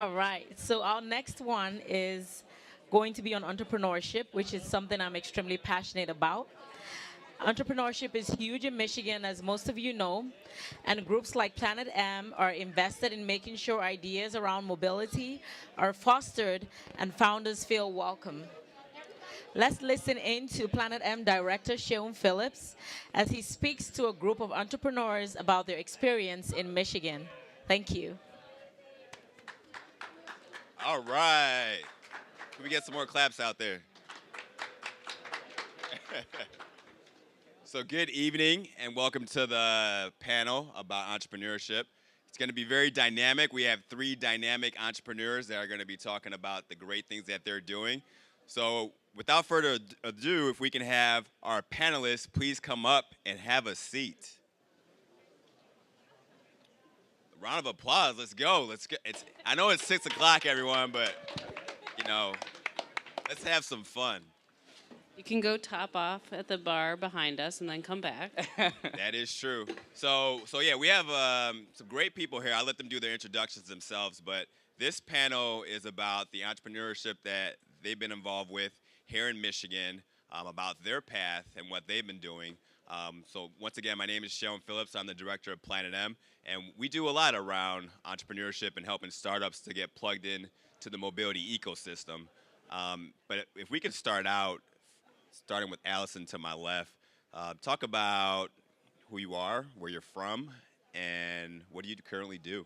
All right. So our next one is going to be on entrepreneurship, which is something I'm extremely passionate about. Entrepreneurship is huge in Michigan, as most of you know, and groups like Planet M are invested in making sure ideas around mobility are fostered and founders feel welcome. Let's listen in to Planet M director Sean Phillips as he speaks to a group of entrepreneurs about their experience in Michigan. Thank you. All right. Can we get some more claps out there? So, good evening and welcome to the panel about entrepreneurship. It's going to be very dynamic. We have three dynamic entrepreneurs that are going to be talking about the great things that they're doing. So, without further ado, if we can have our panelists please come up and have a seat. Round of applause. Let's go. Let's go. I know it's 6 o'clock, everyone, but you know, let's have some fun. You can go top off at the bar behind us and then come back. That is true. So yeah, we have some great people here. I'll let them do their introductions themselves, but this panel is about the entrepreneurship that they've been involved with here in Michigan, about their path and what they've been doing. So once again, my name is Sean Phillips. I'm the director of Planet M, and we do a lot around entrepreneurship and helping startups to get plugged in to the mobility ecosystem. But if we could start out, starting with Allison to my left, talk about who you are, where you're from, and what do you currently do?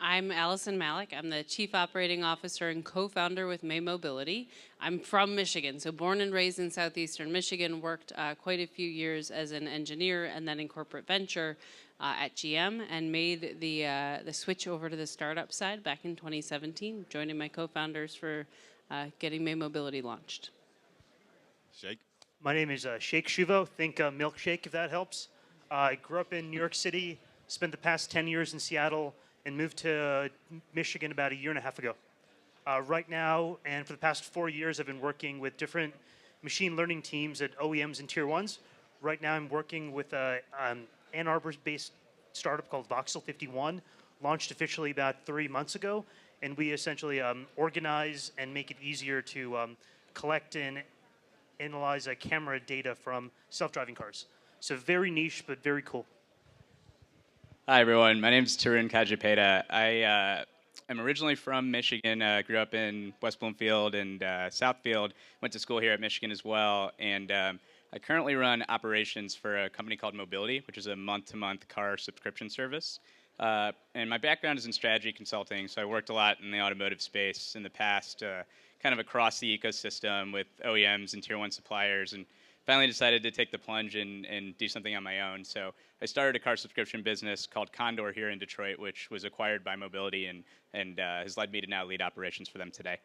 I'm Allison Malik. I'm the Chief Operating Officer and co-founder with May Mobility. I'm from Michigan, so born and raised in southeastern Michigan, worked quite a few years as an engineer and then in corporate venture at GM, and made the switch over to the startup side back in 2017, joining my co-founders for getting May Mobility launched. Shake? My name is Sheikh Shuvo. Think milkshake, if that helps. I grew up in New York City, spent the past 10 years in Seattle, and moved to Michigan about a year and a half ago. Right now, and for the past 4 years, I've been working with different machine learning teams at OEMs and Tier 1s. Right now, I'm working with an Ann Arbor-based startup called Voxel 51, launched officially about 3 months ago, and we essentially organize and make it easier to collect and analyze camera data from self-driving cars. So very niche, but very cool. Hi, everyone. My name is Tarun Kajapeta. I am originally from Michigan. Grew up in West Bloomfield and Southfield. Went to school here at Michigan as well. And I currently run operations for a company called Mobility, which is a month-to-month car subscription service. And my background is in strategy consulting, so I worked a lot in the automotive space in the past, kind of across the ecosystem with OEMs and Tier 1 suppliers, and finally decided to take the plunge and do something on my own. So I started a car subscription business called Condor here in Detroit, which was acquired by Mobility and has led me to now lead operations for them today.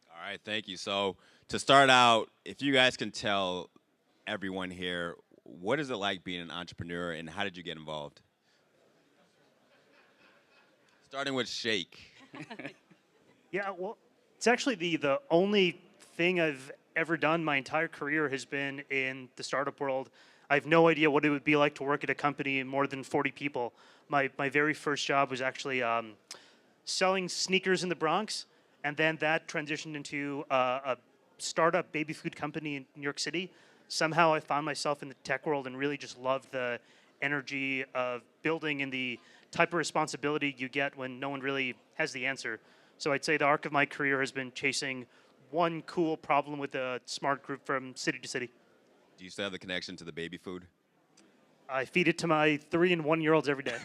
All right, thank you. So to start out, if you guys can tell everyone here, what is it like being an entrepreneur and how did you get involved? Starting with Shake. Yeah, well, it's actually the only thing I've ever done my entire career has been in the startup world. I have no idea what it would be like to work at a company of more than 40 people. My very first job was actually selling sneakers in the Bronx, and then that transitioned into a startup baby food company in New York City. Somehow I found myself in the tech world and really just loved the energy of building and the type of responsibility you get when no one really has the answer. So I'd say the arc of my career has been chasing one cool problem with a smart group from city to city. Do you still have the connection to the baby food? I feed it to my 3 and 1 year olds every day.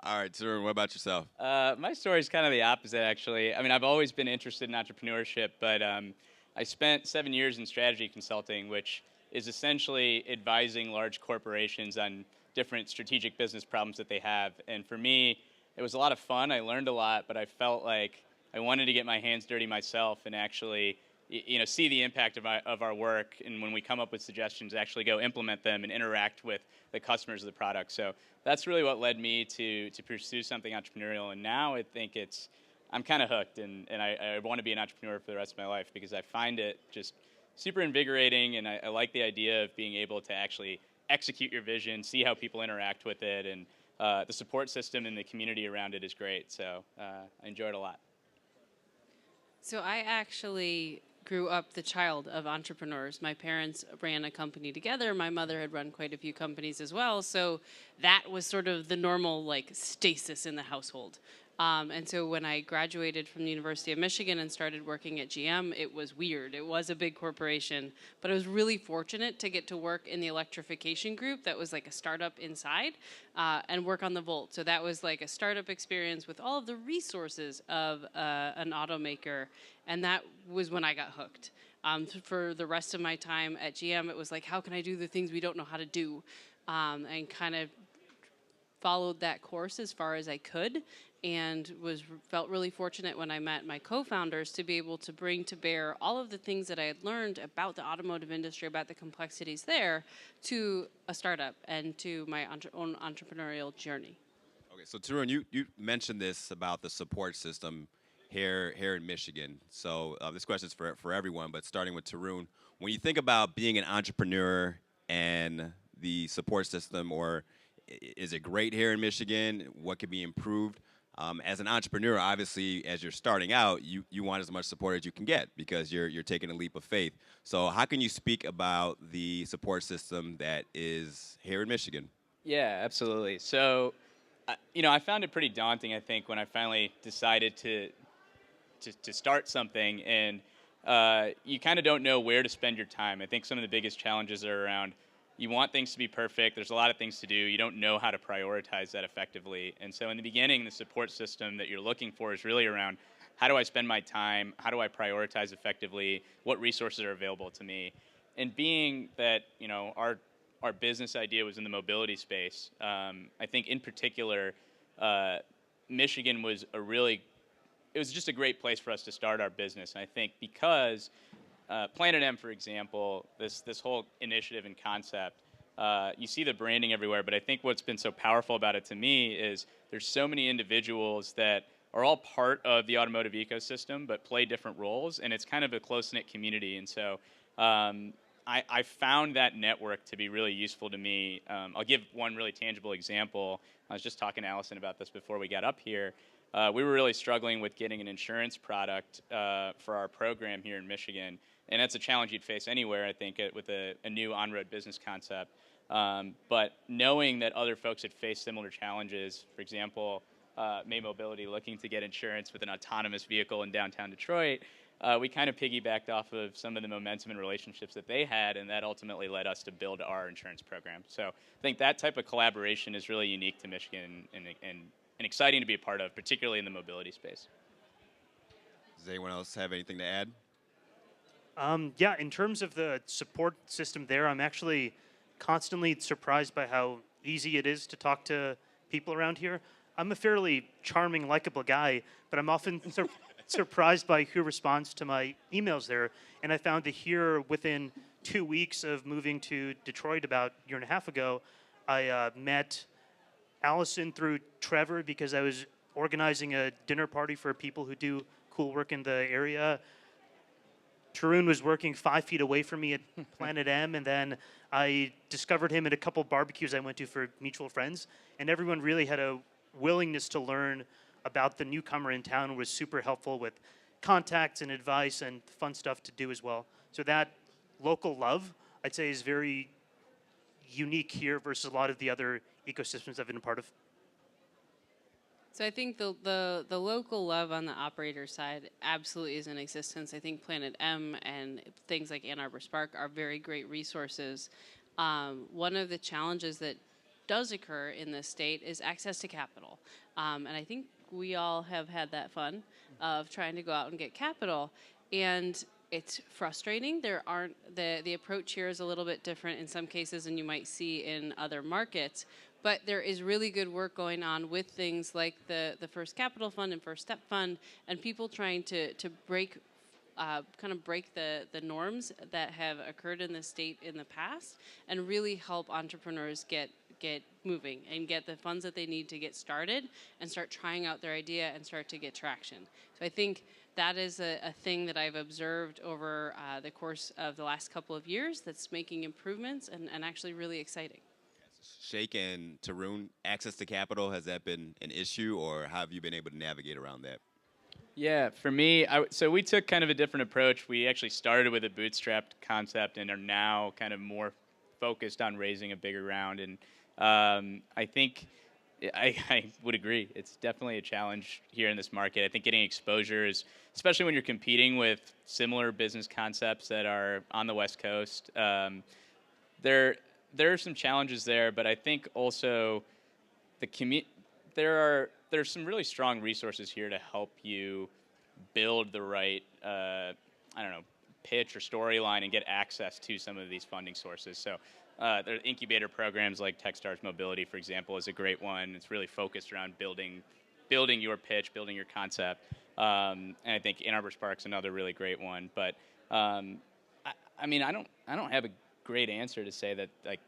All right, Tarun, what about yourself? My story is kind of the opposite, actually. I mean, I've always been interested in entrepreneurship, but I spent 7 years in strategy consulting, which is essentially advising large corporations on different strategic business problems that they have. And for me, it was a lot of fun. I learned a lot, but I felt like I wanted to get my hands dirty myself and actually, see the impact of our work. And when we come up with suggestions, actually go implement them and interact with the customers of the product. So that's really what led me to pursue something entrepreneurial. And now I think I'm kind of hooked, and I want to be an entrepreneur for the rest of my life because I find it just super invigorating, and I like the idea of being able to actually execute your vision, see how people interact with it, and the support system and the community around it is great. So I enjoy it a lot. So I actually grew up the child of entrepreneurs. My parents ran a company together. My mother had run quite a few companies as well. So that was sort of the normal like stasis in the household. And so when I graduated from the University of Michigan and started working at GM, it was weird. It was a big corporation, but I was really fortunate to get to work in the electrification group that was like a startup inside and work on the Volt. So that was like a startup experience with all of the resources of an automaker. And that was when I got hooked. For the rest of my time at GM, it was like, how can I do the things we don't know how to do? And kind of followed that course as far as I could, and felt really fortunate when I met my co-founders to be able to bring to bear all of the things that I had learned about the automotive industry, about the complexities there, to a startup and to my own entrepreneurial journey. Okay, so Tarun, you mentioned this about the support system here in Michigan. So this question is for everyone, but starting with Tarun, when you think about being an entrepreneur and the support system, or is it great here in Michigan? What could be improved? As an entrepreneur, obviously, as you're starting out, you want as much support as you can get because you're taking a leap of faith. So how can you speak about the support system that is here in Michigan? Yeah, absolutely. So, I found it pretty daunting, I think, when I finally decided to start something, and you kind of don't know where to spend your time. I think some of the biggest challenges are around you want things to be perfect. There's a lot of things to do. You don't know how to prioritize that effectively. And so in the beginning, the support system that you're looking for is really around how do I spend my time? How do I prioritize effectively? What resources are available to me? And being that, our business idea was in the mobility space, I think in particular, Michigan was it was just a great place for us to start our business. And I think because Planet M, for example, this whole initiative and concept, you see the branding everywhere, but I think what's been so powerful about it to me is there's so many individuals that are all part of the automotive ecosystem but play different roles, and it's kind of a close-knit community. And so I found that network to be really useful to me. I'll give one really tangible example. I was just talking to Allison about this before we got up here. We were really struggling with getting an insurance product for our program here in Michigan. And that's a challenge you'd face anywhere, I think, with a new on-road business concept. But knowing that other folks had faced similar challenges, for example, May Mobility looking to get insurance with an autonomous vehicle in downtown Detroit, we kind of piggybacked off of some of the momentum and relationships that they had, and that ultimately led us to build our insurance program. So I think that type of collaboration is really unique to Michigan and exciting to be a part of, particularly in the mobility space. Does anyone else have anything to add? Yeah, in terms of the support system there, I'm actually constantly surprised by how easy it is to talk to people around here. I'm a fairly charming, likable guy, but I'm often surprised by who responds to my emails there. And I found that here, within 2 weeks of moving to Detroit about a year and a half ago, I met Allison through Trevor because I was organizing a dinner party for people who do cool work in the area. Tarun was working 5 feet away from me at Planet M, and then I discovered him at a couple barbecues I went to for mutual friends, and everyone really had a willingness to learn about the newcomer in town and was super helpful with contacts and advice and fun stuff to do as well. So that local love, I'd say, is very unique here versus a lot of the other ecosystems I've been a part of. So I think the local love on the operator side absolutely is in existence. I think Planet M and things like Ann Arbor Spark are very great resources. One of the challenges that does occur in this state is access to capital. And I think we all have had that fun of trying to go out and get capital. And it's frustrating. There aren't the approach here is a little bit different in some cases than you might see in other markets. But there is really good work going on with things like the First Capital Fund and First Step Fund, and people trying to break the norms that have occurred in the state in the past, and really help entrepreneurs get moving and get the funds that they need to get started and start trying out their idea and start to get traction. So I think that is a thing that I've observed over the course of the last couple of years that's making improvements and actually really exciting. Shake and Tarun, access to capital, has that been an issue, or how have you been able to navigate around that? Yeah, for me, so we took kind of a different approach. We actually started with a bootstrapped concept and are now kind of more focused on raising a bigger round. And I think I would agree. It's definitely a challenge here in this market. I think getting exposure is, especially when you're competing with similar business concepts that are on the West Coast, there there are some challenges there, but I think also the there's some really strong resources here to help you build the right I don't know, pitch or storyline and get access to some of these funding sources. So there are incubator programs like Techstars Mobility, for example, is a great one. It's really focused around building your pitch, building your concept. And I think Ann Arbor Spark's another really great one. But I mean, I don't have a great answer to say that like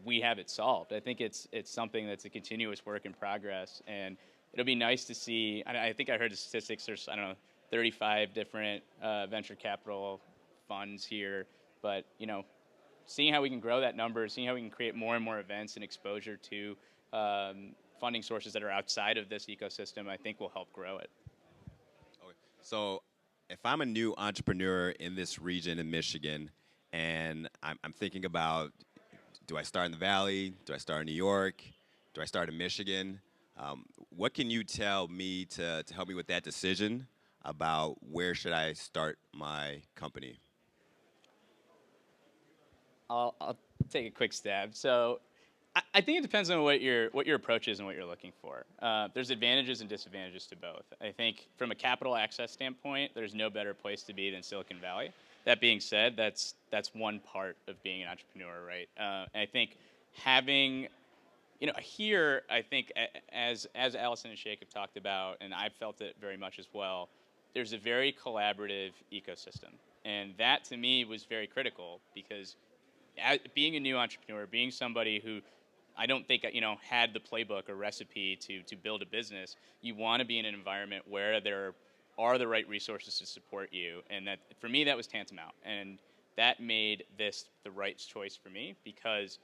we have it solved. I think it's something that's a continuous work in progress, and it'll be nice to see. I think I heard the statistics. There's, I don't know, 35 different venture capital funds here, but you know, seeing how we can grow that number, seeing how we can create more and more events and exposure to funding sources that are outside of this ecosystem, I think will help grow it. Okay. So if I'm a new entrepreneur in this region in Michigan, and I'm thinking about, do I start in the Valley? Do I start in New York? Do I start in Michigan? What can you tell me to help me with that decision about where should I start my company? I'll take a quick stab. So I think it depends on what your approach is and what you're looking for. There's advantages and disadvantages to both. I think from a capital access standpoint, there's no better place to be than Silicon Valley. That being said, that's one part of being an entrepreneur, right? And I think having, you know, here, I think as Allison and Shake have talked about, and I've felt it very much as well, there's a very collaborative ecosystem. And that to me was very critical because being a new entrepreneur, being somebody who I don't think, you know, had the playbook or recipe to build a business, you want to be in an environment where there are the right resources to support you. And that, for me, that was tantamount. And that made this the right choice for me because,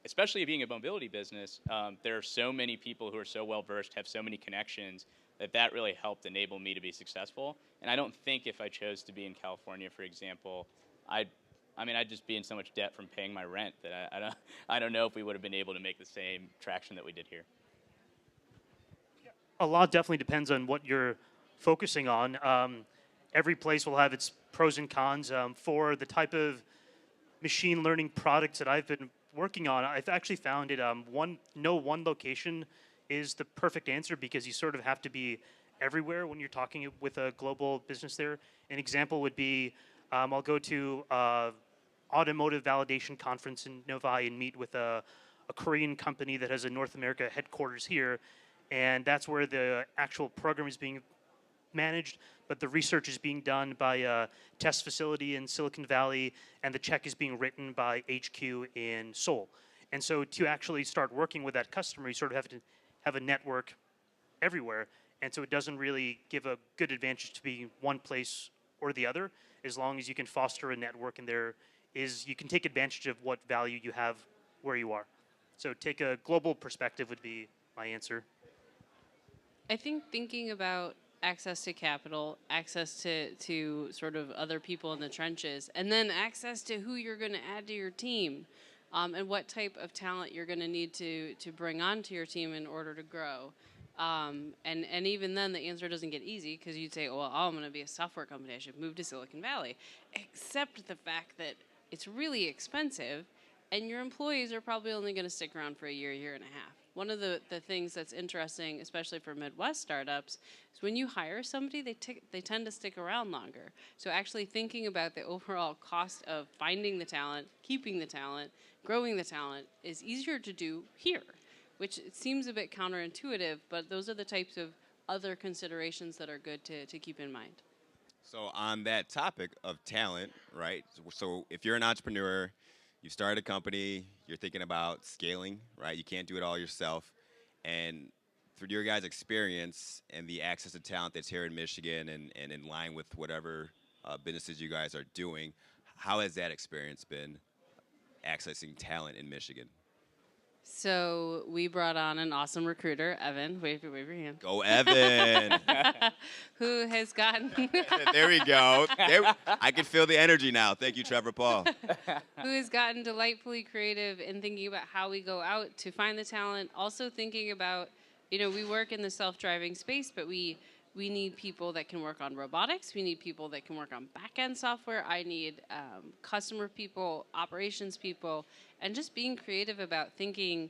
especially being a mobility business, there are so many people who are so well-versed, have so many connections, that really helped enable me to be successful. And I don't think if I chose to be in California, for example, I'd just be in so much debt from paying my rent that I don't know if we would have been able to make the same traction that we did here. A lot definitely depends on what you're focusing on. Every place will have its pros and cons. For the type of machine learning products that I've been working on, I've actually found it one location is the perfect answer because you sort of have to be everywhere when you're talking with a global business there. An example would be I'll go to automotive validation conference in Novi and meet with a Korean company that has a North America headquarters here, and that's where the actual program is being managed, but the research is being done by a test facility in Silicon Valley, and the check is being written by HQ in Seoul. And so to actually start working with that customer, you sort of have to have a network everywhere, and so it doesn't really give a good advantage to be one place or the other, as long as you can foster a network and you can take advantage of what value you have where you are. So take a global perspective would be my answer. I think thinking about access to capital, access to sort of other people in the trenches, and then access to who you're going to add to your team, and what type of talent you're going to need to bring onto your team in order to grow. And even then, the answer doesn't get easy because you'd say, well, I'm going to be a software company. I should move to Silicon Valley. Except the fact that it's really expensive, and your employees are probably only going to stick around for a year and a half. One of the things that's interesting, especially for Midwest startups, is when you hire somebody, they tend to stick around longer. So actually thinking about the overall cost of finding the talent, keeping the talent, growing the talent is easier to do here, which it seems a bit counterintuitive, but those are the types of other considerations that are good to keep in mind. So on that topic of talent, right? So if you're an entrepreneur, you started a company, you're thinking about scaling, right? You can't do it all yourself. And through your guys' experience and the access to talent that's here in Michigan and in line with whatever businesses you guys are doing, how has that experience been accessing talent in Michigan? So we brought on an awesome recruiter, Evan. Wave your hand. Go, Evan. Who has gotten There we go. I can feel the energy now. Thank you, Trevor Paul. who has gotten delightfully creative in thinking about how we go out to find the talent. Also thinking about, we work in the self-driving space, but we need people that can work on robotics. We need people that can work on back-end software. I need customer people, operations people, and just being creative about thinking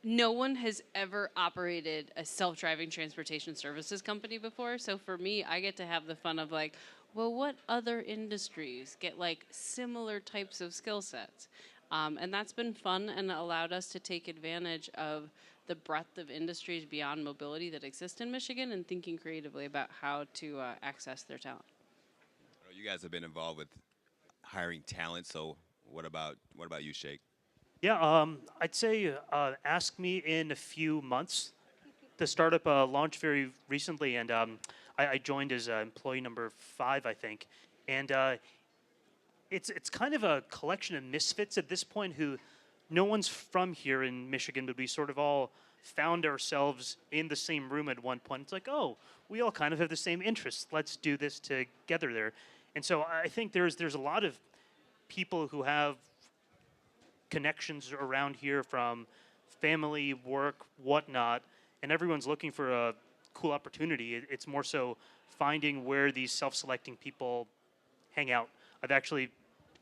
no one has ever operated a self-driving transportation services company before. So for me, I get to have the fun of like, well, what other industries get like similar types of skill sets? And that's been fun and allowed us to take advantage of the breadth of industries beyond mobility that exist in Michigan and thinking creatively about how to access their talent. You guys have been involved with hiring talent, so what about you, Shake? Yeah, I'd say ask me in a few months. The startup launched very recently, and I joined as employee number 5, I think. And it's kind of a collection of misfits at this point who no one's from here in Michigan, but we sort of all found ourselves in the same room at one point. It's like, oh, we all kind of have the same interests. Let's do this together there. And so I think there's a lot of people who have connections around here from family, work, whatnot, and everyone's looking for a cool opportunity. It's more so finding where these self-selecting people hang out. I've actually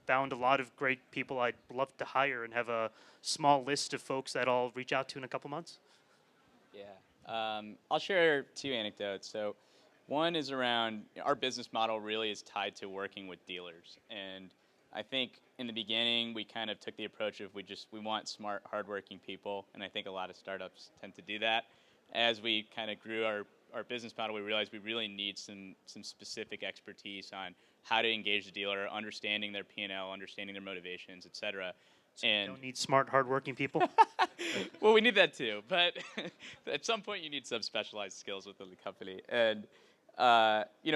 found a lot of great people I'd love to hire and have a small list of folks that I'll reach out to in a couple months. Yeah, I'll share 2 anecdotes. So one is around our business model really is tied to working with dealers. And I think in the beginning, we kind of took the approach of we want smart, hardworking people. And I think a lot of startups tend to do that. As we kind of grew our business model, we realized we really need some specific expertise on how to engage the dealer, understanding their P&L, understanding their motivations, et cetera. So you don't need smart, hardworking people? Well, we need that too, but at some point you need some specialized skills within the company. And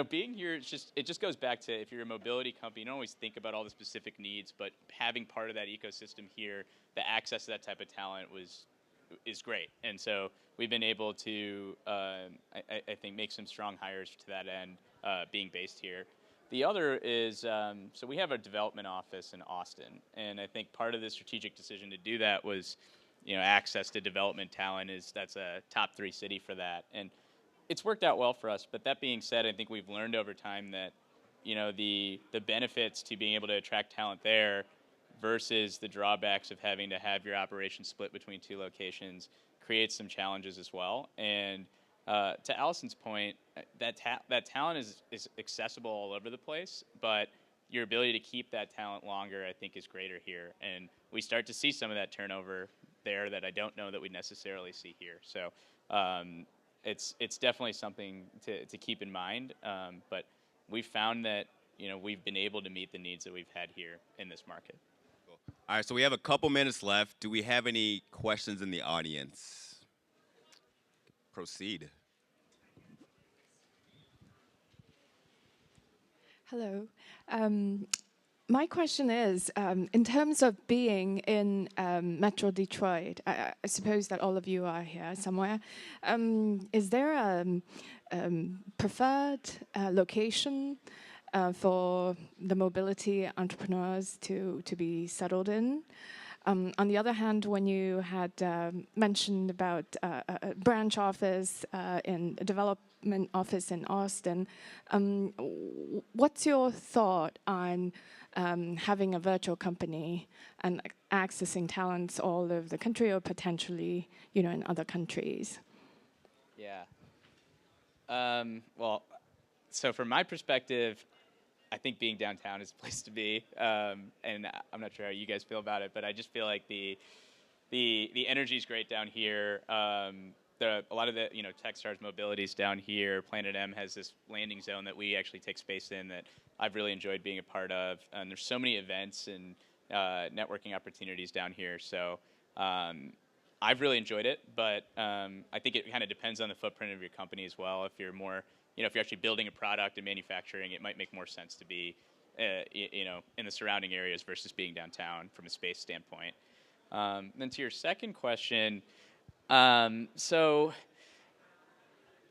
being here, it just goes back to if you're a mobility company, you don't always think about all the specific needs, but having part of that ecosystem here, the access to that type of talent is great. And so we've been able to, I think, make some strong hires to that end, being based here. The other is, so we have a development office in Austin, and I think part of the strategic decision to do that was, access to development talent that's a top 3 city for that. And it's worked out well for us, but that being said, I think we've learned over time that, the benefits to being able to attract talent there versus the drawbacks of having to have your operation split between 2 locations creates some challenges as well. And to Allison's point, that talent is accessible all over the place, but your ability to keep that talent longer, I think, is greater here. And we start to see some of that turnover there that I don't know that we necessarily see here. So it's definitely something to keep in mind. But we've found that we've been able to meet the needs that we've had here in this market. Cool. All right, so we have a couple minutes left. Do we have any questions in the audience? Proceed. Hello. My question is, in terms of being in Metro Detroit, I suppose that all of you are here somewhere. Is there a preferred location for the mobility entrepreneurs to be settled in? On the other hand, when you had mentioned about a branch office in a development office in Austin, what's your thought on having a virtual company and accessing talents all over the country or potentially, in other countries? Yeah. Well, so from my perspective, I think being downtown is the place to be, and I'm not sure how you guys feel about it, but I just feel like the energy is great down here. A lot of the Techstars mobility is down here. Planet M has this landing zone that we actually take space in that I've really enjoyed being a part of. And there's so many events and networking opportunities down here. So I've really enjoyed it, but I think it kind of depends on the footprint of your company as well. If you're more if you're actually building a product and manufacturing, it might make more sense to be, in the surrounding areas versus being downtown from a space standpoint. Then to your second question, so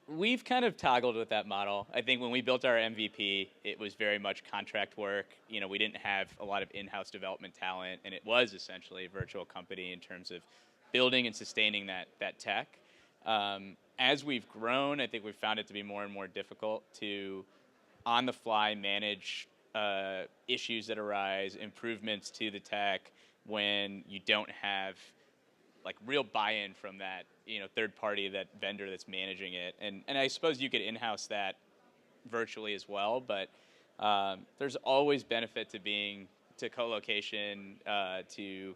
we've kind of toggled with that model. I think when we built our MVP, it was very much contract work. You know, we didn't have a lot of in-house development talent, and it was essentially a virtual company in terms of building and sustaining that tech. As we've grown, I think we've found it to be more and more difficult to, on the fly, manage issues that arise, improvements to the tech when you don't have like real buy-in from that, you know, third party, that vendor that's managing it. And I suppose you could in-house that virtually as well, but there's always benefit to co-location, to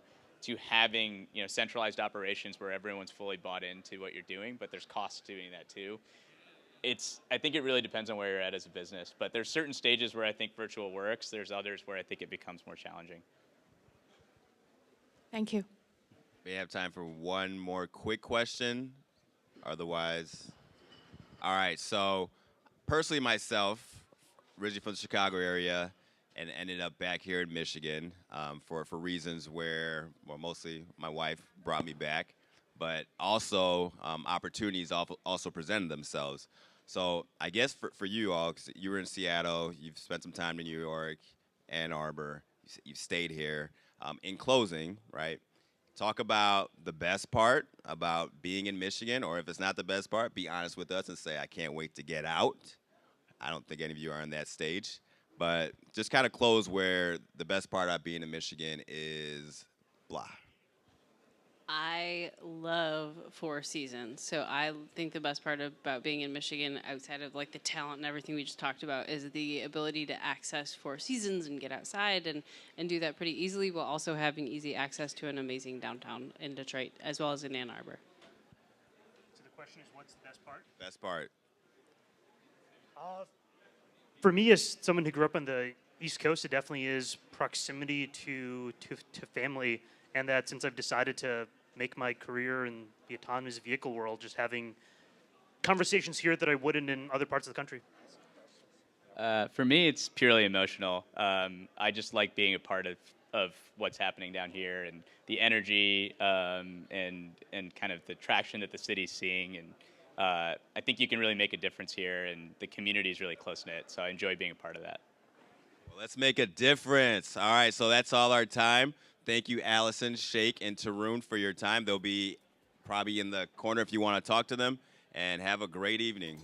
having, you know, centralized operations where everyone's fully bought into what you're doing, but there's costs doing that too. I think it really depends on where you're at as a business, but there's certain stages where I think virtual works. There's others where I think it becomes more challenging. Thank you. We have time for one more quick question. Otherwise, all right. So, personally, myself, originally from the Chicago area, and ended up back here in Michigan for reasons where, well, mostly my wife brought me back, but also opportunities also presented themselves. So, I guess for you all, 'cause you were in Seattle, you've spent some time in New York, Ann Arbor, you've stayed here. In closing, right? Talk about the best part about being in Michigan, or if it's not the best part, be honest with us and say, I can't wait to get out. I don't think any of you are on that stage. But just kind of close where the best part about being in Michigan is blah. I love Four Seasons. So I think the best part about being in Michigan, outside of like the talent and everything we just talked about, is the ability to access Four Seasons and get outside and do that pretty easily, while also having easy access to an amazing downtown in Detroit, as well as in Ann Arbor. So the question is, what's the best part? Best part. For me, as someone who grew up on the East Coast, it definitely is proximity to family, and that since I've decided to make my career in the autonomous vehicle world, just having conversations here that I wouldn't in other parts of the country. For me, it's purely emotional. I just like being a part of what's happening down here, and the energy, and kind of the traction that the city's seeing. And I think you can really make a difference here, and the community is really close-knit, so I enjoy being a part of that. Well, let's make a difference. All right, so that's all our time. Thank you, Allison, Shake, and Tarun for your time. They'll be probably in the corner if you want to talk to them, and have a great evening.